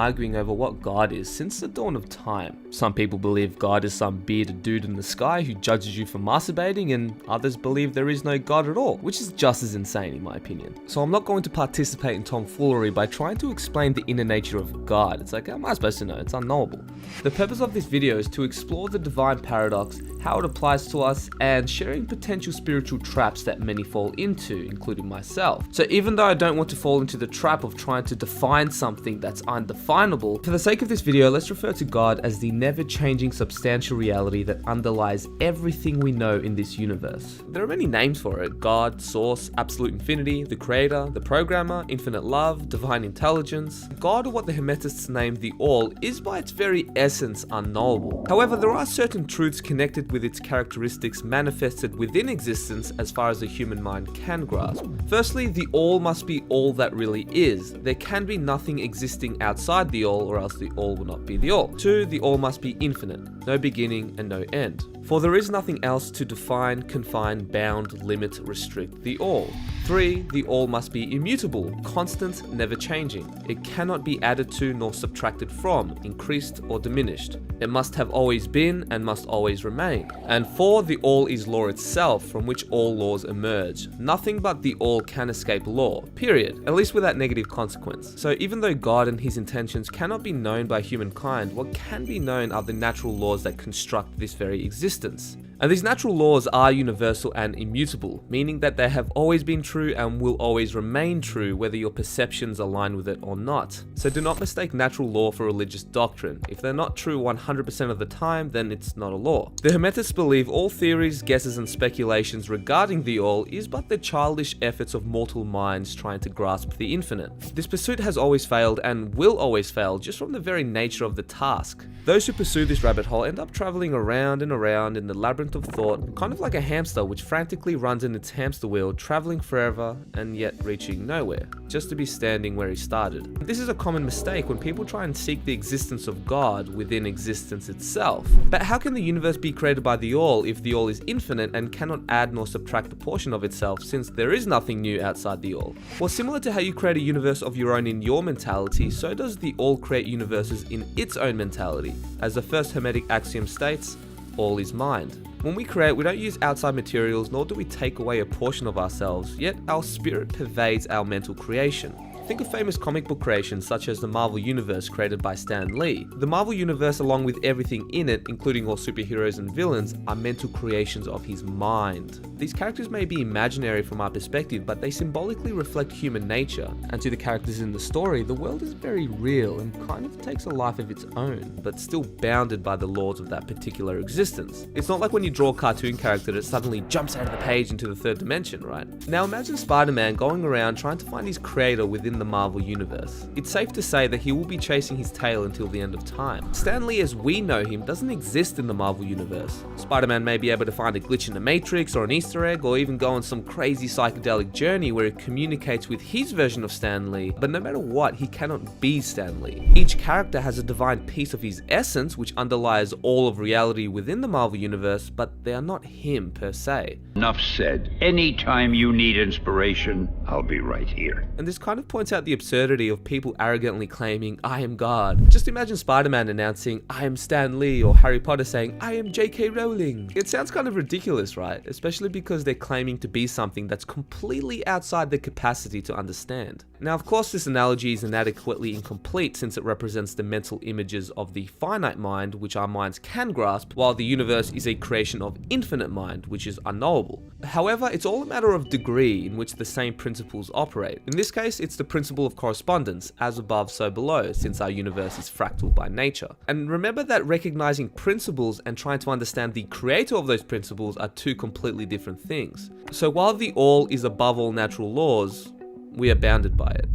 arguing over what God is since the dawn of time. Some people believe God is some bearded dude in the sky who judges you for masturbating, and others believe there is no God at all, which is just as insane in my opinion. So I'm not going to participate in tomfoolery by trying to explain the inner nature of God. It's like, how am I supposed to know? It's unknowable. The purpose of this video is to explore the divine paradox, how it applies to us, and sharing potential spiritual traps that many fall into, including myself. So even though I don't want to fall into the trap of trying to define something that's undefinable, for the sake of this video, let's refer to God as the never-changing substantial reality that underlies everything we know in this universe. There are many names for it: God, Source, Absolute Infinity, the Creator, the Programmer, Infinite Love, Divine Intelligence. God, or what the Hermetists name the All, is by its very essence unknowable. However, there are certain truths connected with its characteristics manifested within existence as far as the human mind can grasp. Firstly, the All must be all that really is. There can be nothing existing outside the All, or else the All will not be the All. 2. The All must be infinite, no beginning and no end. For there is nothing else to define, confine, bound, limit, restrict the All. 3. The All must be immutable, constant, never changing. It cannot be added to nor subtracted from, increased or diminished. It must have always been and must always remain. And 4. The All is law itself, from which all laws emerge. Nothing but the All can escape law, period, at least without negative consequence. So even though God and his intentions cannot be known by humankind, what can be known are the natural laws that construct this very existence. And these natural laws are universal and immutable, meaning that they have always been true and will always remain true whether your perceptions align with it or not. So do not mistake natural law for religious doctrine. If they're not true 100% of the time, then it's not a law. The Hermetists believe all theories, guesses and speculations regarding the All is but the childish efforts of mortal minds trying to grasp the infinite. This pursuit has always failed and will always fail just from the very nature of the task. Those who pursue this rabbit hole end up traveling around and around in the labyrinth of thought, kind of like a hamster which frantically runs in its hamster wheel, traveling forever and yet reaching nowhere, just to be standing where he started. This is a common mistake when people try and seek the existence of God within existence itself. But how can the universe be created by the All if the All is infinite and cannot add nor subtract a portion of itself, since there is nothing new outside the All? Well, similar to how you create a universe of your own in your mentality, so does the All create universes in its own mentality. As the first Hermetic axiom states, all is mind. When we create, we don't use outside materials, nor do we take away a portion of ourselves, yet our spirit pervades our mental creation. Think of famous comic book creations such as the Marvel Universe created by Stan Lee. The Marvel Universe, along with everything in it, including all superheroes and villains, are mental creations of his mind. These characters may be imaginary from our perspective, but they symbolically reflect human nature. And to the characters in the story, the world is very real and kind of takes a life of its own, but still bounded by the laws of that particular existence. It's not like when you draw a cartoon character that suddenly jumps out of the page into the third dimension, right? Now imagine Spider-Man going around trying to find his creator within the Marvel Universe. It's safe to say that he will be chasing his tail until the end of time. Stan Lee as we know him doesn't exist in the Marvel Universe. Spider-Man may be able to find a glitch in the Matrix or an Easter egg, or even go on some crazy psychedelic journey where he communicates with his version of Stan Lee, but no matter what, he cannot be Stan Lee. Each character has a divine piece of his essence which underlies all of reality within the Marvel Universe, but they are not him per se. Enough said. Anytime you need inspiration, I'll be right here. And this kind of points out the absurdity of people arrogantly claiming, I am God. Just imagine Spider-Man announcing, I am Stan Lee, or Harry Potter saying, I am J.K. Rowling. It sounds kind of ridiculous, right? Especially because they're claiming to be something that's completely outside their capacity to understand. Now, of course, this analogy is inadequately incomplete since it represents the mental images of the finite mind, which our minds can grasp, while the universe is a creation of infinite mind, which is unknowable. However, it's all a matter of degree in which the same principles operate. In this case, it's the principle of correspondence, as above so below, since our universe is fractal by nature. And remember that recognizing principles and trying to understand the creator of those principles are two completely different things. So while the All is above all natural laws, we are bounded by it.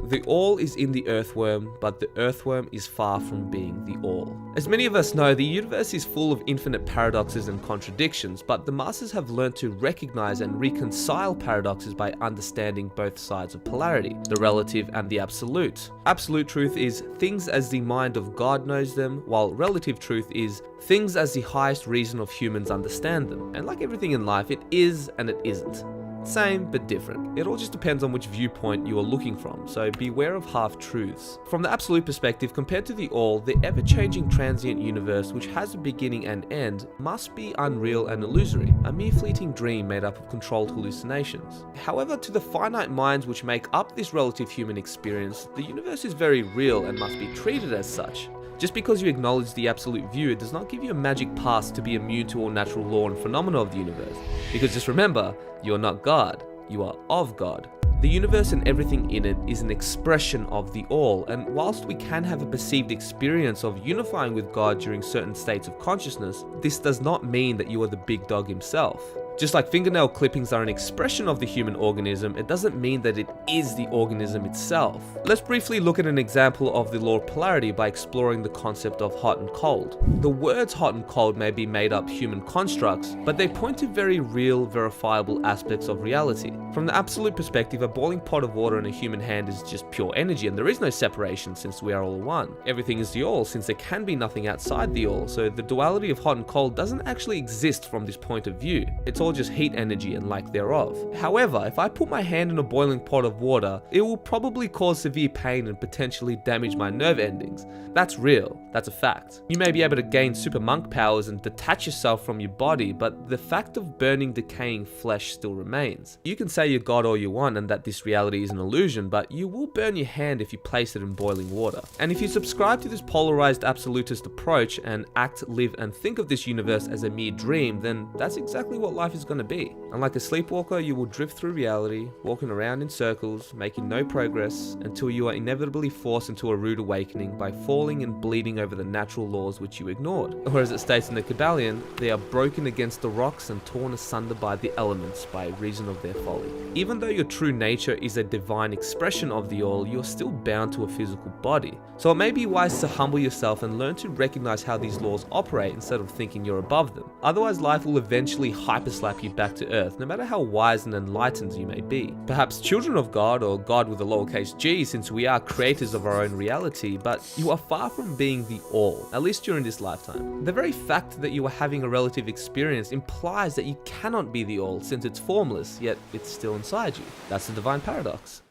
The all is in the earthworm, but the earthworm is far from being the all. As many of us know, the universe is full of infinite paradoxes and contradictions, but the masters have learned to recognize and reconcile paradoxes by understanding both sides of polarity, the relative and the absolute. Absolute truth is things as the mind of God knows them, while relative truth is things as the highest reason of humans understand them. And like everything in life, it is and it isn't. Same, but different. It all just depends on which viewpoint you are looking from, so beware of half-truths. From the absolute perspective, compared to the all, the ever-changing transient universe, which has a beginning and end, must be unreal and illusory, a mere fleeting dream made up of controlled hallucinations. However, to the finite minds which make up this relative human experience, the universe is very real and must be treated as such. Just because you acknowledge the absolute view, it does not give you a magic pass to be immune to all natural law and phenomena of the universe. Because just remember, you are not God, you are of God. The universe and everything in it is an expression of the all, and whilst we can have a perceived experience of unifying with God during certain states of consciousness, this does not mean that you are the big dog himself. Just like fingernail clippings are an expression of the human organism, it doesn't mean that it is the organism itself. Let's briefly look at an example of the law of polarity by exploring the concept of hot and cold. The words hot and cold may be made up human constructs, but they point to very real, verifiable aspects of reality. From the absolute perspective, a boiling pot of water in a human hand is just pure energy, and there is no separation since we are all one. Everything is the all, since there can be nothing outside the all, so the duality of hot and cold doesn't actually exist from this point of view. It's all just heat energy and lack thereof. However, if I put my hand in a boiling pot of water, it will probably cause severe pain and potentially damage my nerve endings. That's real, that's a fact. You may be able to gain super monk powers and detach yourself from your body, but the fact of burning, decaying flesh still remains. You can say you're God all you want and that this reality is an illusion, but you will burn your hand if you place it in boiling water. And if you subscribe to this polarized absolutist approach and act, live and think of this universe as a mere dream, then that's exactly what life is going to be. And like a sleepwalker, you will drift through reality, walking around in circles, making no progress, until you are inevitably forced into a rude awakening by falling and bleeding over the natural laws which you ignored. Or as it states in the Kybalion, they are broken against the rocks and torn asunder by the elements by reason of their folly. Even though your true nature is a divine expression of the all, you're still bound to a physical body. So it may be wise to humble yourself and learn to recognize how these laws operate instead of thinking you're above them. Otherwise, life will eventually hyperslap you back to earth, no matter how wise and enlightened you may be. Perhaps children of God, or God with a lowercase g, since we are creators of our own reality, but you are far from being the all, at least during this lifetime. The very fact that you are having a relative experience implies that you cannot be the all, since it's formless, yet it's still inside you. That's the divine paradox.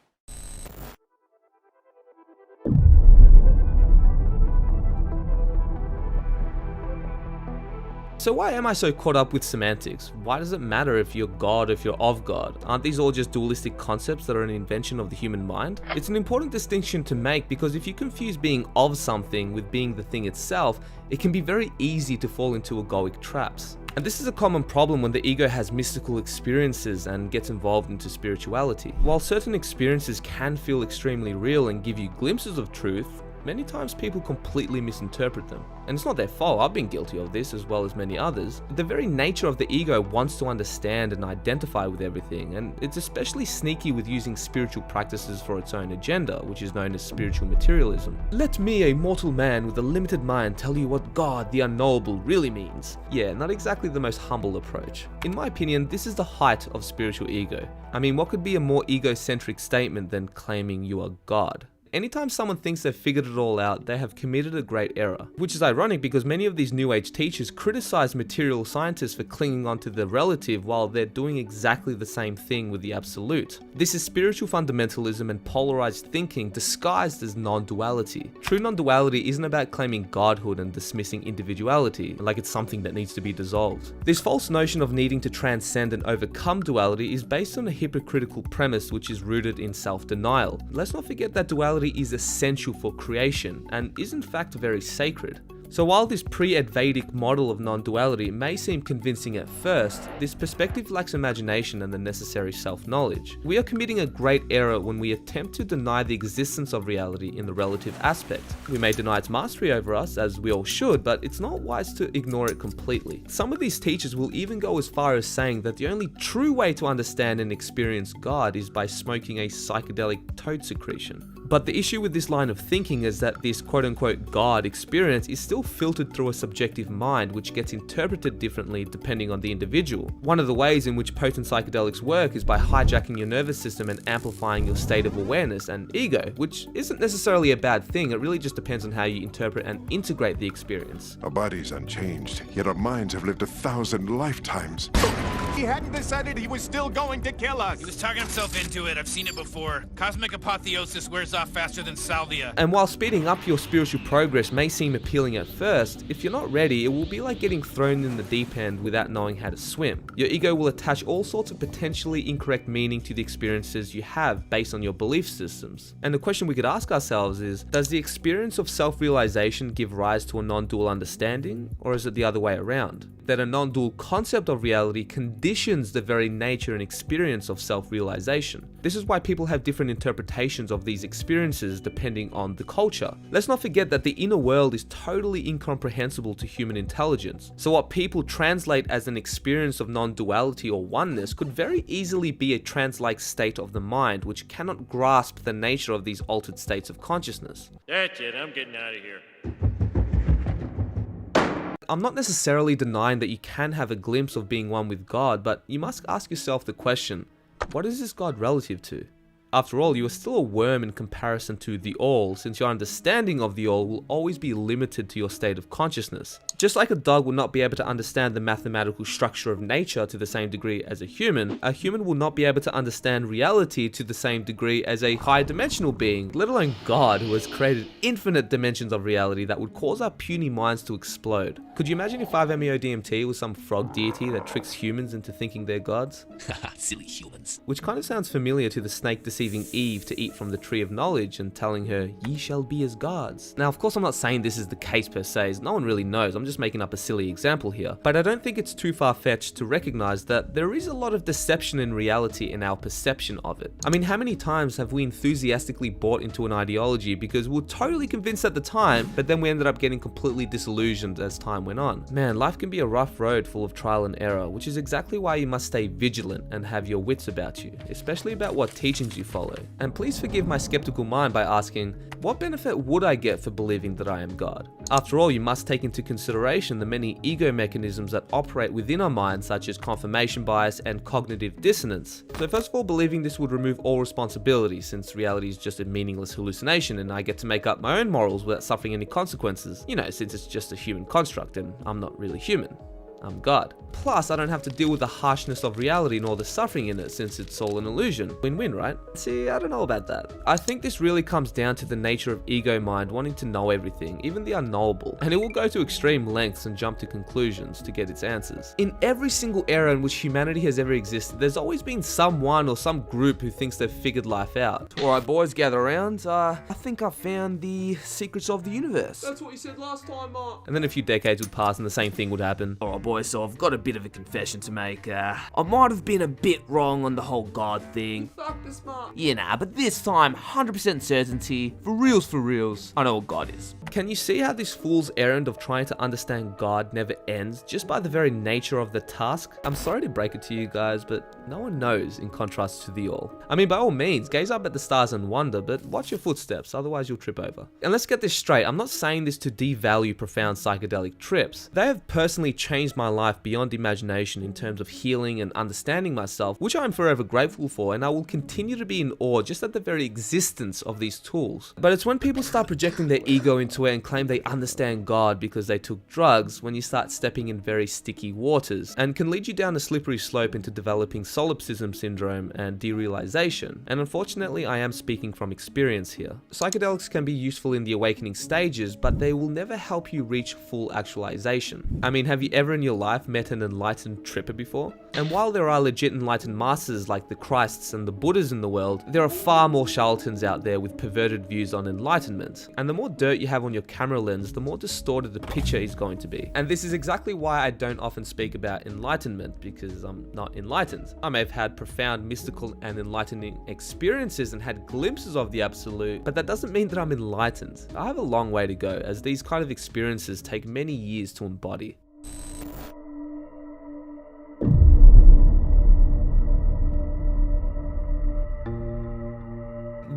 So why am I so caught up with semantics? Why does it matter if you're God or if you're of God? Aren't these all just dualistic concepts that are an invention of the human mind? It's an important distinction to make, because if you confuse being of something with being the thing itself, it can be very easy to fall into egoic traps. And this is a common problem when the ego has mystical experiences and gets involved into spirituality. While certain experiences can feel extremely real and give you glimpses of truth, many times people completely misinterpret them. And it's not their fault, I've been guilty of this as well as many others. The very nature of the ego wants to understand and identify with everything, and it's especially sneaky with using spiritual practices for its own agenda, which is known as spiritual materialism. Let me, a mortal man with a limited mind, tell you what God, the unknowable, really means. Yeah, not exactly the most humble approach. In my opinion, this is the height of spiritual ego. I mean, what could be a more egocentric statement than claiming you are God? Anytime someone thinks they've figured it all out, they have committed a great error. Which is ironic because many of these New Age teachers criticize material scientists for clinging onto the relative while they're doing exactly the same thing with the absolute. This is spiritual fundamentalism and polarized thinking disguised as non-duality. True non-duality isn't about claiming godhood and dismissing individuality, like it's something that needs to be dissolved. This false notion of needing to transcend and overcome duality is based on a hypocritical premise which is rooted in self-denial. Let's not forget that duality is essential for creation and is in fact very sacred. So while this pre-Advaitic model of non-duality may seem convincing at first, this perspective lacks imagination and the necessary self-knowledge. We are committing a great error when we attempt to deny the existence of reality in the relative aspect. We may deny its mastery over us, as we all should, but it's not wise to ignore it completely. Some of these teachers will even go as far as saying that the only true way to understand and experience God is by smoking a psychedelic toad secretion. But the issue with this line of thinking is that this quote-unquote God experience is still filtered through a subjective mind which gets interpreted differently depending on the individual. One of the ways in which potent psychedelics work is by hijacking your nervous system and amplifying your state of awareness and ego, which isn't necessarily a bad thing, it really just depends on how you interpret and integrate the experience. Our bodies unchanged, yet our minds have lived 1,000 lifetimes. He hadn't decided he was still going to kill us. He was talking himself into it. I've seen it before. Cosmic apotheosis wears off faster than salvia. And while speeding up your spiritual progress may seem appealing at first, if you're not ready, it will be like getting thrown in the deep end without knowing how to swim. Your ego will attach all sorts of potentially incorrect meaning to the experiences you have based on your belief systems. And the question we could ask ourselves is, does the experience of self-realization give rise to a non-dual understanding, or is it the other way around? That a non-dual concept of reality conditions the very nature and experience of self-realization. This is why people have different interpretations of these experiences depending on the culture. Let's not forget that the inner world is totally incomprehensible to human intelligence. So what people translate as an experience of non-duality or oneness could very easily be a trance-like state of the mind which cannot grasp the nature of these altered states of consciousness. That's it, I'm getting out of here. I'm not necessarily denying that you can have a glimpse of being one with God, but you must ask yourself the question, what is this God relative to? After all, you are still a worm in comparison to the all, since your understanding of the all will always be limited to your state of consciousness. Just like a dog will not be able to understand the mathematical structure of nature to the same degree as a human will not be able to understand reality to the same degree as a high-dimensional being, let alone God, who has created infinite dimensions of reality that would cause our puny minds to explode. Could you imagine if 5-MeO-DMT was some frog deity that tricks humans into thinking they're gods? Silly humans. Which kind of sounds familiar to the snake deceiving Eve to eat from the tree of knowledge and telling her, ye shall be as gods. Now, of course, I'm not saying this is the case per se, as no one really knows. I'm just making up a silly example here. But I don't think it's too far-fetched to recognize that there is a lot of deception in reality in our perception of it. I mean, how many times have we enthusiastically bought into an ideology because we were totally convinced at the time, but then we ended up getting completely disillusioned as time went on? Man, life can be a rough road full of trial and error, which is exactly why you must stay vigilant and have your wits about you, especially about what teachings you follow. And please forgive my skeptical mind by asking, what benefit would I get for believing that I am God? After all, you must take into consideration the many ego mechanisms that operate within our minds, such as confirmation bias and cognitive dissonance. So first of all, believing this would remove all responsibility, since reality is just a meaningless hallucination and I get to make up my own morals without suffering any consequences. You know, since it's just a human construct and I'm not really human. I'm God. Plus, I don't have to deal with the harshness of reality nor the suffering in it, since it's all an illusion. Win-win, right? See, I don't know about that. I think this really comes down to the nature of ego mind wanting to know everything, even the unknowable, and it will go to extreme lengths and jump to conclusions to get its answers. In every single era in which humanity has ever existed, there's always been someone or some group who thinks they've figured life out. Alright boys, gather around. I think I found the secrets of the universe. That's what you said last time, Mark. And then a few decades would pass and the same thing would happen. Alright boys, so I've got a bit of a confession to make. I might have been a bit wrong on the whole God thing. Fuck this, Mark. Yeah, nah, but this time, 100% certainty, for reals, I know what God is. Can you see how this fool's errand of trying to understand God never ends just by the very nature of the task? I'm sorry to break it to you guys, but no one knows in contrast to the all. I mean, by all means, gaze up at the stars and wonder, but watch your footsteps, otherwise you'll trip over. And let's get this straight, I'm not saying this to devalue profound psychedelic trips. They have personally changed my life beyond imagination in terms of healing and understanding myself, which I'm forever grateful for, and I will continue to be in awe just at the very existence of these tools. But it's when people start projecting their ego into it and claim they understand God because they took drugs when you start stepping in very sticky waters, and can lead you down a slippery slope into developing solipsism syndrome and derealization. And unfortunately, I am speaking from experience here. Psychedelics can be useful in the awakening stages, but they will never help you reach full actualization. I mean, have you ever in your life met an enlightened tripper before? And while there are legit enlightened masters like the Christs and the Buddhas in the world, there are far more charlatans out there with perverted views on enlightenment. And the more dirt you have on your camera lens, the more distorted the picture is going to be. And this is exactly why I don't often speak about enlightenment, because I'm not enlightened. I may have had profound mystical and enlightening experiences and had glimpses of the absolute, but that doesn't mean that I'm enlightened. I have a long way to go, as these kind of experiences take many years to embody.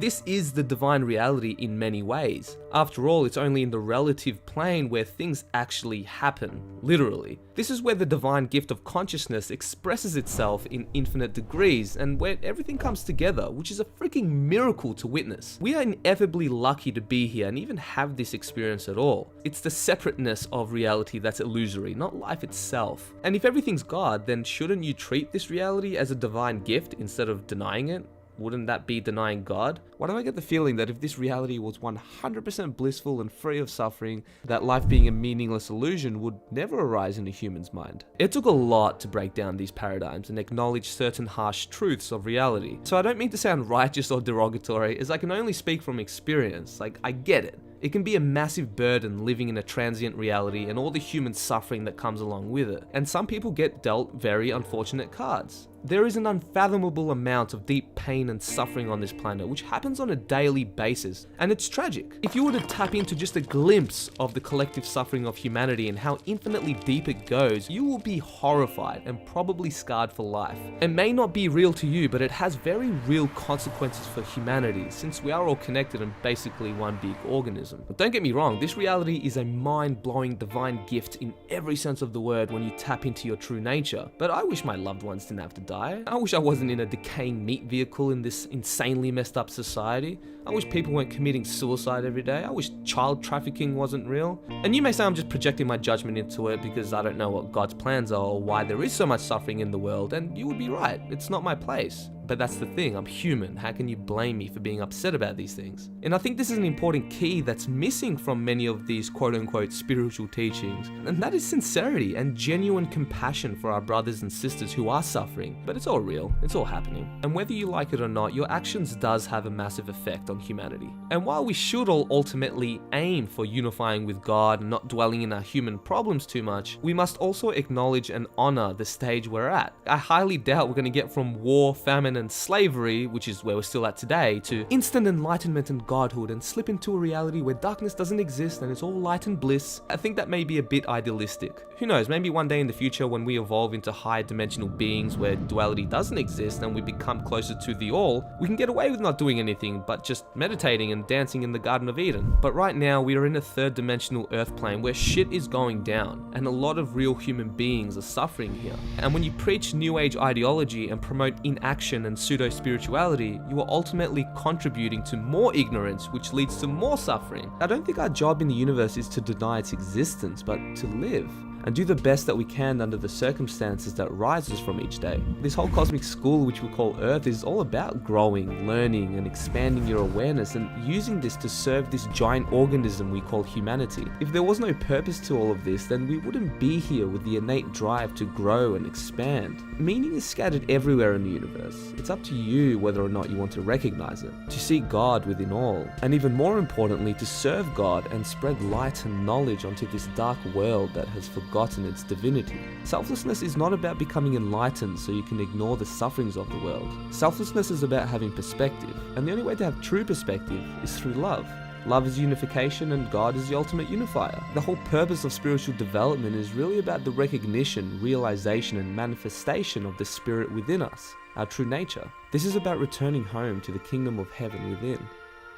This is the divine reality in many ways. After all, it's only in the relative plane where things actually happen, literally. This is where the divine gift of consciousness expresses itself in infinite degrees and where everything comes together, which is a freaking miracle to witness. We are ineffably lucky to be here and even have this experience at all. It's the separateness of reality that's illusory, not life itself. And if everything's God, then shouldn't you treat this reality as a divine gift instead of denying it? Wouldn't that be denying God? Why do I get the feeling that if this reality was 100% blissful and free of suffering, that life being a meaningless illusion would never arise in a human's mind? It took a lot to break down these paradigms and acknowledge certain harsh truths of reality. So I don't mean to sound righteous or derogatory, as I can only speak from experience. Like, I get it. It can be a massive burden living in a transient reality and all the human suffering that comes along with it. And some people get dealt very unfortunate cards. There is an unfathomable amount of deep pain and suffering on this planet, which happens on a daily basis, and it's tragic. If you were to tap into just a glimpse of the collective suffering of humanity and how infinitely deep it goes, you will be horrified and probably scarred for life. It may not be real to you, but it has very real consequences for humanity, since we are all connected and basically one big organism. But don't get me wrong, this reality is a mind-blowing divine gift in every sense of the word when you tap into your true nature. But I wish my loved ones didn't have to die. I wish I wasn't in a decaying meat vehicle in this insanely messed up society. I wish people weren't committing suicide every day. I wish child trafficking wasn't real. And you may say I'm just projecting my judgment into it because I don't know what God's plans are or why there is so much suffering in the world, and you would be right. It's not my place. But that's the thing, I'm human. How can you blame me for being upset about these things? And I think this is an important key that's missing from many of these quote-unquote spiritual teachings, and that is sincerity and genuine compassion for our brothers and sisters who are suffering. But it's all real, it's all happening. And whether you like it or not, your actions does have a massive effect on humanity. And while we should all ultimately aim for unifying with God and not dwelling in our human problems too much, we must also acknowledge and honor the stage we're at. I highly doubt we're going to get from war, famine, and slavery, which is where we're still at today, to instant enlightenment and godhood and slip into a reality where darkness doesn't exist and it's all light and bliss. I think that may be a bit idealistic. Who knows, maybe one day in the future when we evolve into high dimensional beings where duality doesn't exist and we become closer to the all, we can get away with not doing anything but just meditating and dancing in the Garden of Eden. But right now we are in a third dimensional earth plane where shit is going down and a lot of real human beings are suffering here. And when you preach new age ideology and promote inaction and pseudo-spirituality, you are ultimately contributing to more ignorance, which leads to more suffering. I don't think our job in the universe is to deny its existence, but to live and do the best that we can under the circumstances that rises from each day. This whole cosmic school, which we call Earth, is all about growing, learning, and expanding your awareness and using this to serve this giant organism we call humanity. If there was no purpose to all of this, then we wouldn't be here with the innate drive to grow and expand. Meaning is scattered everywhere in the universe. It's up to you whether or not you want to recognize it, to see God within all, and even more importantly, to serve God and spread light and knowledge onto this dark world that has forgotten its divinity. Selflessness is not about becoming enlightened so you can ignore the sufferings of the world. Selflessness is about having perspective, and the only way to have true perspective is through love. Love is unification and God is the ultimate unifier. The whole purpose of spiritual development is really about the recognition, realization, and manifestation of the spirit within us, our true nature. This is about returning home to the kingdom of heaven within,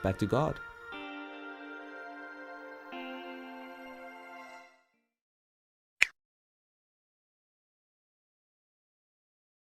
back to God.